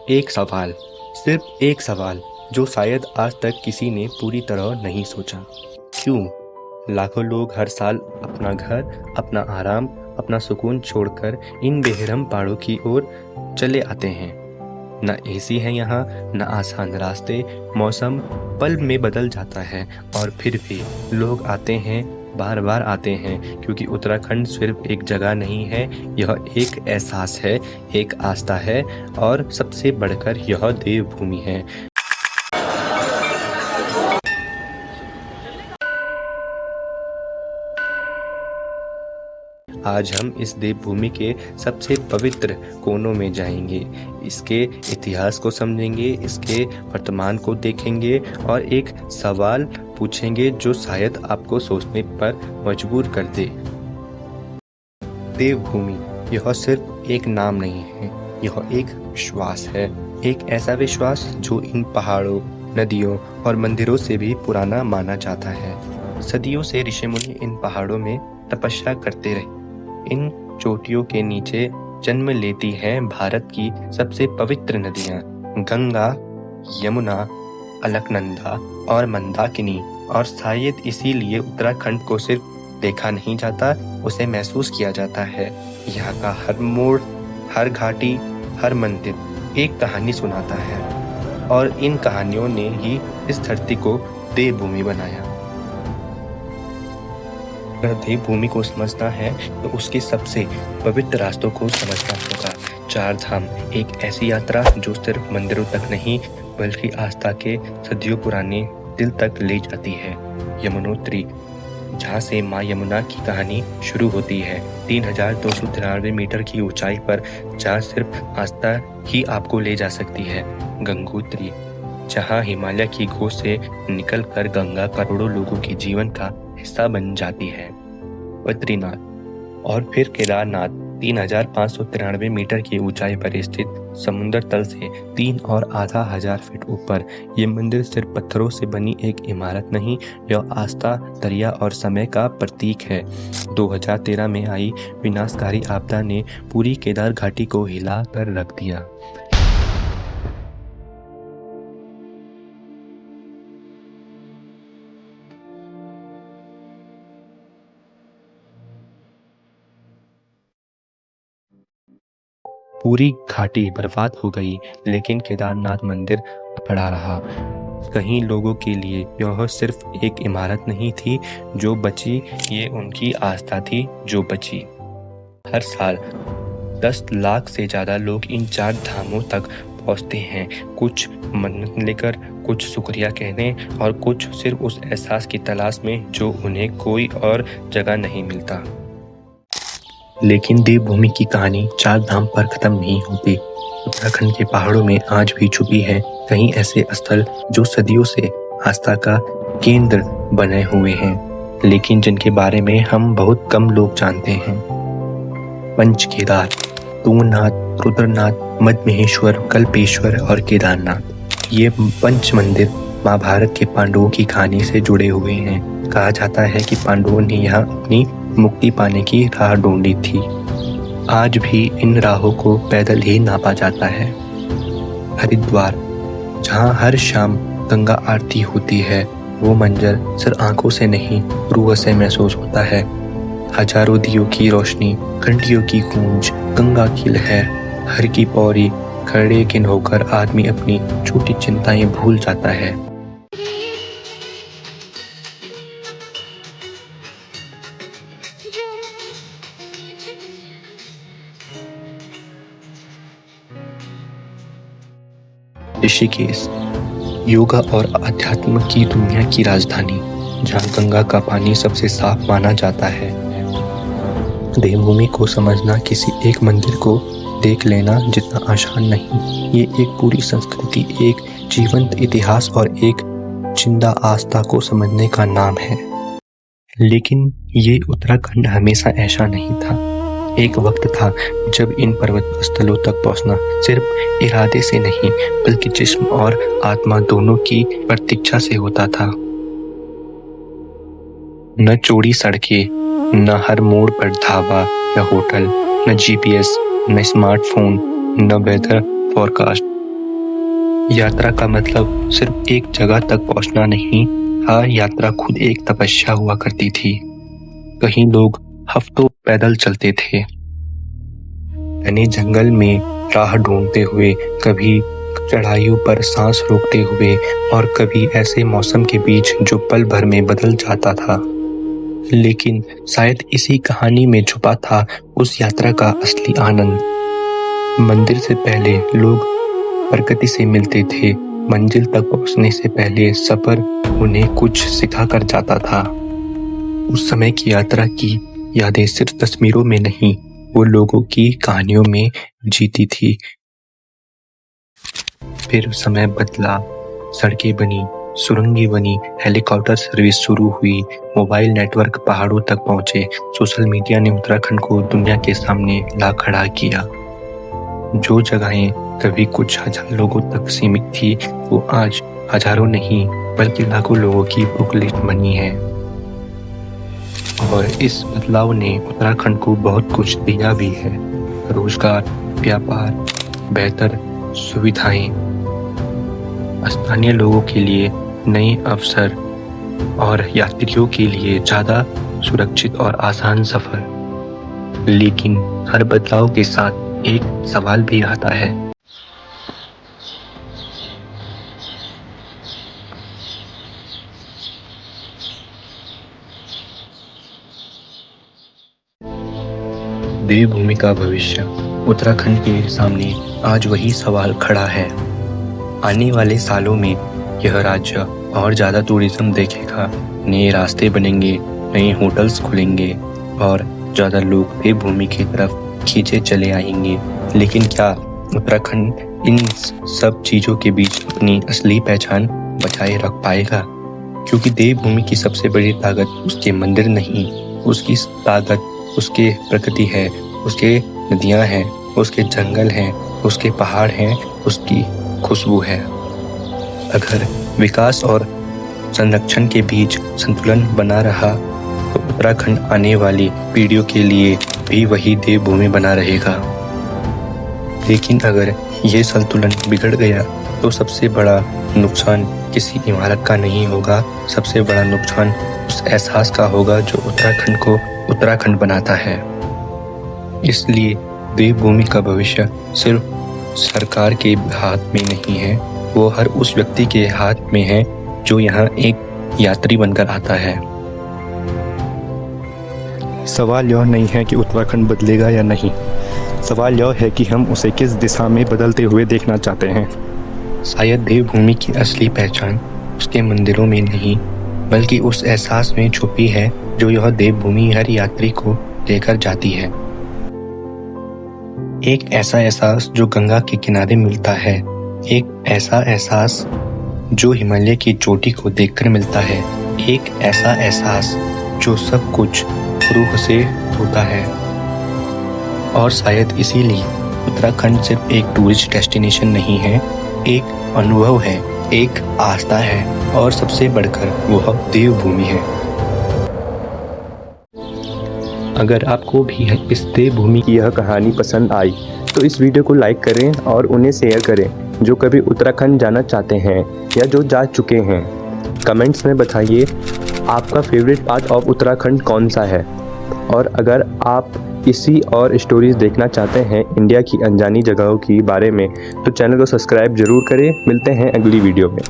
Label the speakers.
Speaker 1: एक सवाल, सिर्फ एक सवाल जो शायद आज तक किसी ने पूरी तरह नहीं सोचा। क्यों लाखों लोग हर साल अपना घर, अपना आराम, अपना सुकून छोड़कर इन बेरहम पहाड़ों की ओर चले आते हैं? न एसी है यहाँ, न आसान रास्ते, मौसम पल में बदल जाता है और फिर भी लोग आते हैं, बार बार आते हैं, क्योंकि उत्तराखंड सिर्फ एक जगह नहीं है, यह एक एहसास है, एक आस्था है और सबसे बढ़कर यह देवभूमि है। आज हम इस देवभूमि के सबसे पवित्र कोनों में जाएंगे, इसके इतिहास को समझेंगे, इसके वर्तमान को देखेंगे और एक सवाल पूछेंगे जो शायद आपको सोचने पर मजबूर कर दे। देवभूमि यह सिर्फ एक नाम नहीं है, यह एक विश्वास है, एक ऐसा विश्वास जो इन पहाड़ों, नदियों और मंदिरों से भी पुराना माना जाता है। सदियों से ऋषि मुनि इन पहाड़ों में तपस्या करते रहे। इन चोटियों के नीचे जन्म लेती हैं भारत की सबसे पवित्र नदियां गंगा, यमुना, अलकनंदा और मंदाकिनी। और शायद इसीलिए उत्तराखंड को सिर्फ देखा नहीं जाता, उसे महसूस किया जाता है। यहाँ का हर मोड़, हर घाटी, हर मंदिर एक कहानी सुनाता है और इन कहानियों ने ही इस धरती को देवभूमि बनाया। अगर देवभूमि को समझना है तो उसके सबसे पवित्र रास्तों को समझना होगा। चार धाम एक ऐसी यात्रा जो सिर्फ मंदिरों तक नहीं बल्कि आस्था के सदियों पुराने दिल तक ले जाती है। यमुनोत्री, जहाँ से माँ यमुना की कहानी शुरू होती है, 3293 मीटर की ऊंचाई पर, जहाँ सिर्फ आस्था ही आपको ले जा सकती है। गंगोत्री, जहाँ हिमालय की गोद से निकलकर गंगा करोड़ों लोगों के जीवन का हिस्सा बन जाती है। बद्रीनाथ और फिर केदारनाथ, 3593 मीटर की ऊंचाई पर स्थित, समुद्र तल से 3,500 फीट ऊपर। ये मंदिर सिर्फ पत्थरों से बनी एक इमारत नहीं, यह आस्था, दरिया और समय का प्रतीक है। 2013 में आई विनाशकारी आपदा ने पूरी केदार घाटी को हिला कर रख दिया। पूरी घाटी बर्बाद हो गई, लेकिन केदारनाथ मंदिर खड़ा रहा। कहीं लोगों के लिए यह सिर्फ एक इमारत नहीं थी जो बची, ये उनकी आस्था थी जो बची। हर साल 10 लाख से ज़्यादा लोग इन चार धामों तक पहुंचते हैं, कुछ मन्नत लेकर, कुछ शुक्रिया कहने और कुछ सिर्फ उस एहसास की तलाश में जो उन्हें कोई और जगह नहीं मिलता। लेकिन देवभूमि की कहानी चार धाम पर खत्म नहीं होती। उत्तराखंड के पहाड़ों में आज भी छुपी है कई ऐसे स्थल जो सदियों से आस्था का केंद्र बने हुए हैं, लेकिन जिनके बारे में हम बहुत कम लोग जानते हैं। पंचकेदार, तुंगनाथ, रुद्रनाथ, मद्महेश्वर, कल्पेश्वर और केदारनाथ, ये पंच मंदिर महाभारत के पांडवों की कहानी से जुड़े हुए हैं। कहा जाता है कि पांडवों ने यहाँ अपनी मुक्ति पाने की राह ढूंढी थी। आज भी इन राहों को पैदल ही नापा जाता है। हरिद्वार, जहाँ हर शाम गंगा आरती होती है, वो मंजर सिर्फ आंखों से नहीं रूह से महसूस होता है। हजारों दियों की रोशनी, घंटियों की गूंज, गंगा की लहर, हर की पौड़ी खड़े किन होकर आदमी अपनी छोटी चिंताएं भूल जाता है। ऋषिकेश, योगा और अध्यात्म की दुनिया की राजधानी, जहाँ गंगा का पानी सबसे साफ माना जाता है। देवभूमि को समझना किसी एक मंदिर को देख लेना जितना आसान नहीं, ये एक पूरी संस्कृति, एक जीवंत इतिहास और एक जिंदा आस्था को समझने का नाम है। लेकिन ये उत्तराखंड हमेशा ऐसा नहीं था। एक वक्त था जब इन पर्वत स्थलों तक पहुंचना सिर्फ इरादे से नहीं बल्कि जिस्म और आत्मा दोनों की प्रतीक्षा से होता था। न चौड़ी सड़कें, न हर मोड़ पर ढाबा या होटल, न जीपीएस, न स्मार्टफोन, न वेदर फोरकास्ट, यात्रा का मतलब सिर्फ एक जगह तक पहुंचना नहीं, हर यात्रा खुद एक तपस्या हुआ करती थी। कहीं लोग हफ्तों पैदल चलते थे, घने जंगल में राह ढूंढते हुए, कभी चढ़ाइयों पर सांस रोकते हुए और कभी ऐसे मौसम के बीच जो पल भर में बदल जाता था। लेकिन शायद इसी कहानी में छुपा था उस यात्रा का असली आनंद। मंदिर से पहले लोग प्रकृति से मिलते थे, मंजिल तक पहुंचने से पहले सफर उन्हें कुछ सिखा कर जाता था। उस समय की यात्रा की यादें सिर्फ तस्वीरों में नहीं, वो लोगों की कहानियों में जीती थी। फिर समय बदला, सड़कें बनी, सुरंगें बनी, हेलीकॉप्टर सर्विस शुरू हुई, मोबाइल नेटवर्क पहाड़ों तक पहुंचे, सोशल मीडिया ने उत्तराखंड को दुनिया के सामने ला खड़ा किया। जो जगहें कभी कुछ हजार लोगों तक सीमित थी, वो आज हजारों नहीं बल्कि लाखों लोगों की बुक लिस्ट बनी है। और इस बदलाव ने उत्तराखंड को बहुत कुछ दिया भी है। रोजगार, व्यापार, बेहतर सुविधाएं, स्थानीय लोगों के लिए नए अवसर और यात्रियों के लिए ज़्यादा सुरक्षित और आसान सफ़र। लेकिन हर बदलाव के साथ एक सवाल भी आता है। देवभूमि का भविष्य। उत्तराखंड के सामने आज वही सवाल खड़ा है। आने वाले सालों में यह राज्य और ज़्यादा टूरिज्म देखेगा, नए रास्ते बनेंगे, नए होटल्स खुलेंगे और ज़्यादा लोग देवभूमि की तरफ खींचे चले आएंगे। लेकिन क्या उत्तराखंड इन सब चीज़ों के बीच अपनी असली पहचान बचाए रख पाएगा? क्योंकि देवभूमि की सबसे बड़ी ताकत उसके मंदिर नहीं, उसकी ताकत उसके प्रकृति है, उसके नदियाँ हैं, उसके जंगल हैं, उसके पहाड़ हैं, उसकी खुशबू है। अगर विकास और संरक्षण के बीच संतुलन बना रहा तो उत्तराखंड आने वाली पीढ़ियों के लिए भी वही देवभूमि बना रहेगा। लेकिन अगर ये संतुलन बिगड़ गया तो सबसे बड़ा नुकसान किसी इमारत का नहीं होगा, सबसे बड़ा नुकसान उस एहसास का होगा जो उत्तराखंड को उत्तराखंड बनाता है। इसलिए देवभूमि का भविष्य सिर्फ सरकार के हाथ में नहीं है, वो हर उस व्यक्ति के हाथ में है जो यहाँ एक यात्री बनकर आता है।
Speaker 2: सवाल यह नहीं है कि उत्तराखंड बदलेगा या नहीं, सवाल यह है कि हम उसे किस दिशा में बदलते हुए देखना चाहते हैं।
Speaker 1: शायद देवभूमि की असली पहचान उसके मंदिरों में नहीं बल्कि उस एहसास में छुपी है जो यह देवभूमि हर यात्री को लेकर जाती है। एक ऐसा एहसास जो गंगा के किनारे मिलता है, एक ऐसा एहसास जो हिमालय की चोटी को देखकर मिलता है, एक ऐसा एहसास जो सब कुछ रूह से होता है। और शायद इसीलिए उत्तराखंड सिर्फ एक टूरिस्ट डेस्टिनेशन नहीं है, एक अनुभव है, एक आस्था है और सबसे बढ़कर वह देवभूमि है।
Speaker 2: अगर आपको भी इस देवभूमि की यह कहानी पसंद आई तो इस वीडियो को लाइक करें और उन्हें शेयर करें जो कभी उत्तराखंड जाना चाहते हैं या जो जा चुके हैं। कमेंट्स में बताइए आपका फेवरेट पार्ट ऑफ उत्तराखंड कौन सा है। और अगर आप इसी और स्टोरीज देखना चाहते हैं इंडिया की अनजानी जगहों की बारे में तो चैनल को सब्सक्राइब जरूर करें। मिलते हैं अगली वीडियो में।